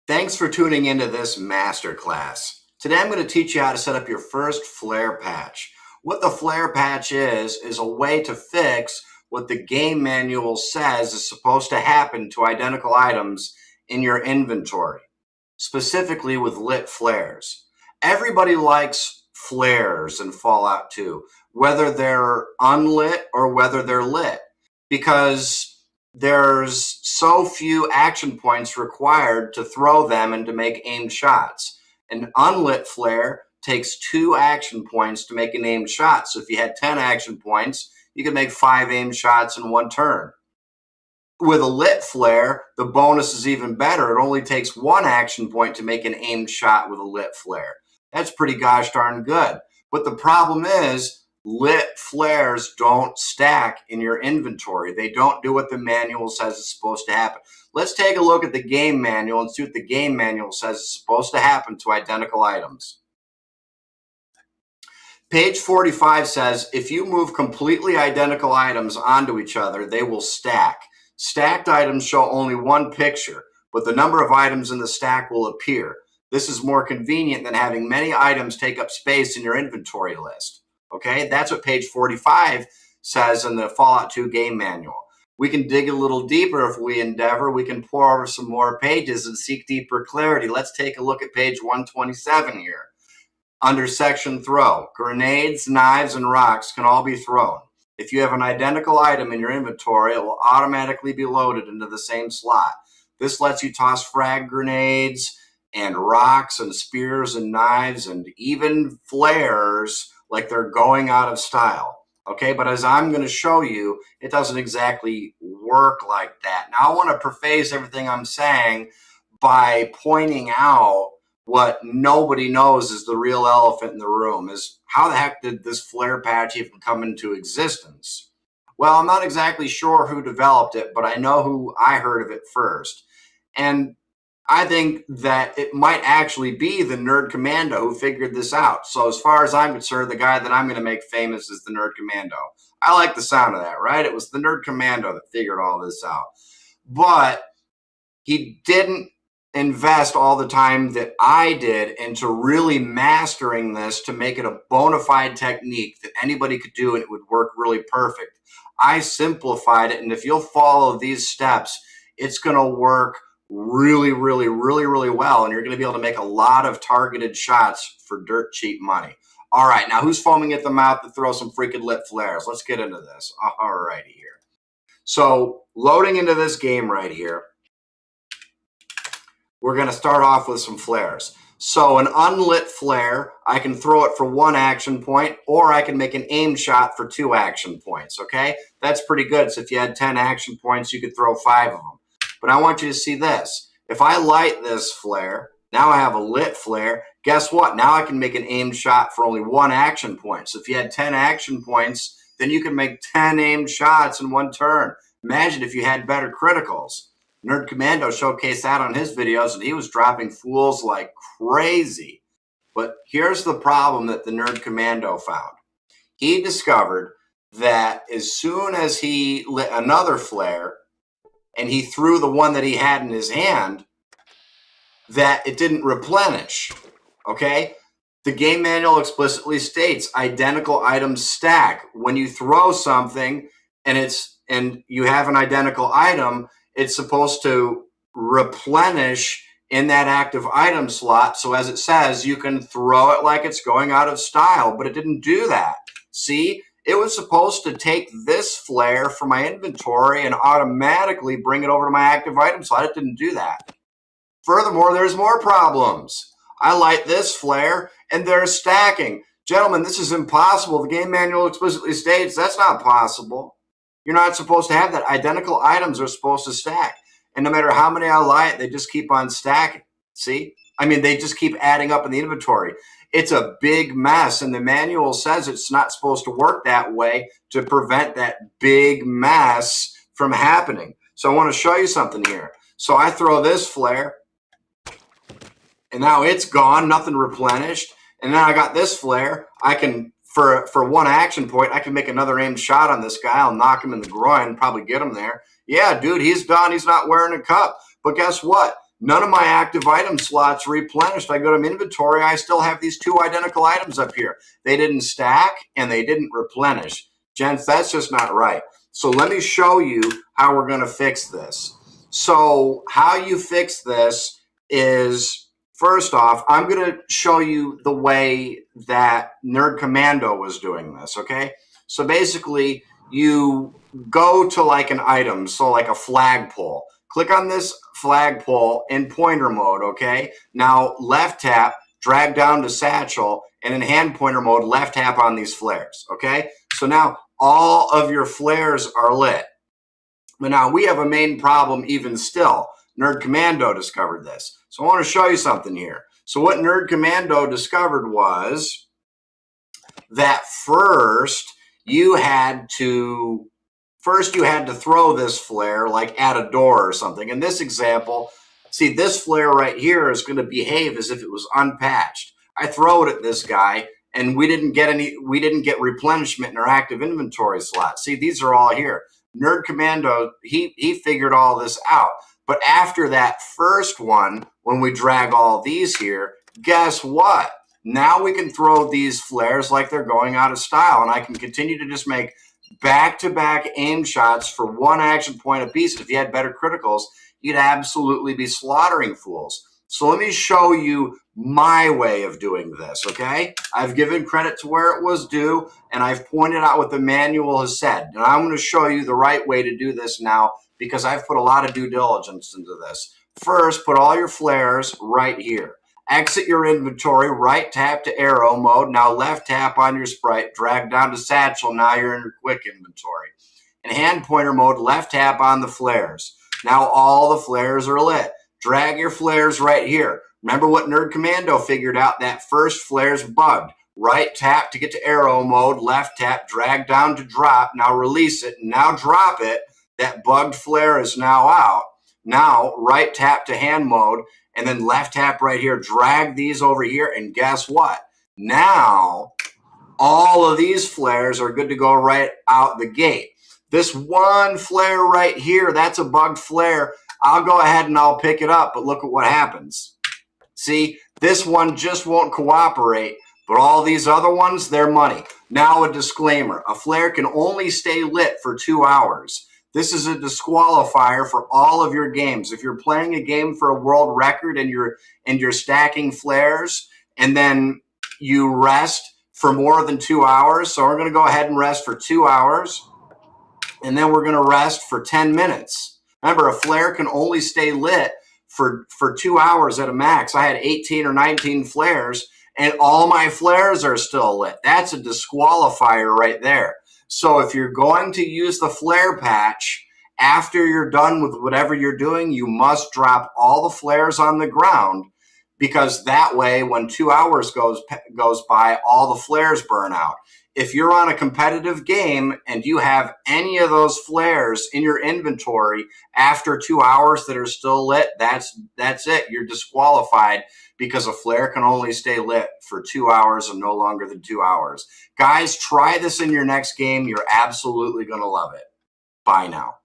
Thanks for tuning into this masterclass. Today I'm going to teach you how to set up your first flare patch. What the flare patch is a way to fix what the game manual says is supposed to happen to identical items in your inventory, specifically with lit flares. Everybody likes flares in Fallout 2, whether they're unlit or whether they're lit, because there's so few action points required to throw them and to make aimed shots. An unlit flare takes 2 action points to make an aimed shot. So if you had 10 action points, you could make 5 aimed shots in 1 turn. With a lit flare, the bonus is even better. It only takes 1 action point to make an aimed shot with a lit flare. That's pretty gosh darn good. But the problem is, lit flares don't stack in your inventory. They don't do what the manual says is supposed to happen. Let's take a look at the game manual and see what the game manual says is supposed to happen to identical items. Page 45 says, if you move completely identical items onto each other, they will stack. Stacked items show only 1 picture, but the number of items in the stack will appear. This is more convenient than having many items take up space in your inventory list. Okay, that's what page 45 says in the Fallout 2 game manual. We can dig a little deeper if we endeavor. We can pour over some more pages and seek deeper clarity. Let's take a look at page 127 here. Under section throw, grenades, knives, and rocks can all be thrown. If you have an identical item in your inventory, it will automatically be loaded into the same slot. This lets you toss frag grenades and rocks and spears and knives and even flares like they're going out of style. Okay, but as I'm going to show you, it doesn't exactly work like that. Now, I want to preface everything I'm saying by pointing out what nobody knows is the real elephant in the room, is how the heck did this flare patch even come into existence? Well, I'm not exactly sure who developed it, but I know who I heard of it first. And I think that it might actually be the Nerd Commando who figured this out. So as far as I'm concerned, the guy that I'm going to make famous is the Nerd Commando. I like the sound of that, right? It was the Nerd Commando that figured all this out. But he didn't invest all the time that I did into really mastering this to make it a bona fide technique that anybody could do and it would work really perfect. I simplified it, and if you'll follow these steps, it's going to work really well, and you're going to be able to make a lot of targeted shots for dirt cheap money. All right, now who's foaming at the mouth to throw some freaking lit flares? Let's get into this. All righty here. So loading into this game right here, we're going to start off with some flares. So an unlit flare, I can throw it for 1 action point, or I can make an aim shot for 2 action points, okay? That's pretty good. So if you had 10 action points, you could throw 5 of them. But I want you to see this. If I light this flare, now I have a lit flare. Guess what? Now I can make an aimed shot for only 1 action point. So if you had 10 action points, then you can make 10 aimed shots in 1 turn. Imagine if you had better criticals. Nerd Commando showcased that on his videos, and he was dropping fools like crazy. But here's the problem that the Nerd Commando found. He discovered that as soon as he lit another flare, and he threw the one that he had in his hand, that it didn't replenish, okay? The game manual explicitly states identical items stack. When you throw something and you have an identical item, it's supposed to replenish in that active item slot. So as it says, you can throw it like it's going out of style, but it didn't do that. See? It was supposed to take this flare from my inventory and automatically bring it over to my active item slot. It didn't do that. Furthermore, there's more problems. I light this flare and they're stacking. Gentlemen, this is impossible. The game manual explicitly states that's not possible. You're not supposed to have that. Identical items are supposed to stack. And no matter how many I light, they just keep on stacking. See? I mean, they just keep adding up in the inventory. It's a big mess, and the manual says it's not supposed to work that way to prevent that big mess from happening. So I want to show you something here. So I throw this flare, and now it's gone, nothing replenished. And then I got this flare. I can, for 1 action point, I can make another aimed shot on this guy. I'll knock him in the groin, probably get him there. Yeah, dude, he's done. He's not wearing a cup. But guess what? none of my active item slots replenished. I go to inventory, I still have these 2 identical items up here. They didn't stack and they didn't replenish. Gents, that's just not right. So let me show you how we're going to fix this. So how you fix this is, first off, I'm going to show you the way that Nerd Commando was doing this, okay? So basically, you go to like an item, so like a flagpole. Click on this flagpole in pointer mode, okay? Now left tap, drag down to satchel, and in hand pointer mode, left tap on these flares, okay? So now all of your flares are lit. But now we have a main problem even still. Nerd Commando discovered this. So I want to show you something here. So what Nerd Commando discovered was that first you had to throw this flare like at a door or something. In this example, see, this flare right here is going to behave as if it was unpatched. I throw it at this guy and we didn't get replenishment in our active inventory slot. See, these are all here. Nerd Commando, he figured all this out. But after that first one, when we drag all these here, guess what? Now we can throw these flares like they're going out of style, and I can continue to just make back-to-back aim shots for 1 action point apiece. If you had better criticals, you'd absolutely be slaughtering fools. So let me show you my way of doing this, okay? I've given credit to where it was due, and I've pointed out what the manual has said. And I'm going to show you the right way to do this now because I've put a lot of due diligence into this. First, put all your flares right here. Exit your inventory, right tap to arrow mode. Now left tap on your sprite, drag down to satchel. Now you're in your quick inventory. In hand pointer mode, left tap on the flares. Now all the flares are lit. Drag your flares right here. Remember what Nerd Commando figured out? That first flare's bugged. Right tap to get to arrow mode, left tap, drag down to drop. Now release it, now drop it. That bugged flare is now out. Now right tap to hand mode, and then left tap right here, drag these over here, and guess what? Now all of these flares are good to go right out the gate. This one flare right here, that's a bugged flare. I'll go ahead and I'll pick it up, but look at what happens. See, this one just won't cooperate, but all these other ones, they're money. Now a disclaimer, a flare can only stay lit for 2 hours. This is a disqualifier for all of your games. If you're playing a game for a world record and you're stacking flares and then you rest for more than 2 hours, so we're going to go ahead and rest for 2 hours, and then we're going to rest for 10 minutes. Remember, a flare can only stay lit for 2 hours at a max. I had 18 or 19 flares, and all my flares are still lit. That's a disqualifier right there. So if you're going to use the flare patch, after you're done with whatever you're doing, you must drop all the flares on the ground, because that way, when 2 hours goes by, all the flares burn out. If you're on a competitive game and you have any of those flares in your inventory after 2 hours that are still lit, that's it. You're disqualified, because a flare can only stay lit for 2 hours and no longer than 2 hours. Guys, try this in your next game. You're absolutely going to love it. Bye now.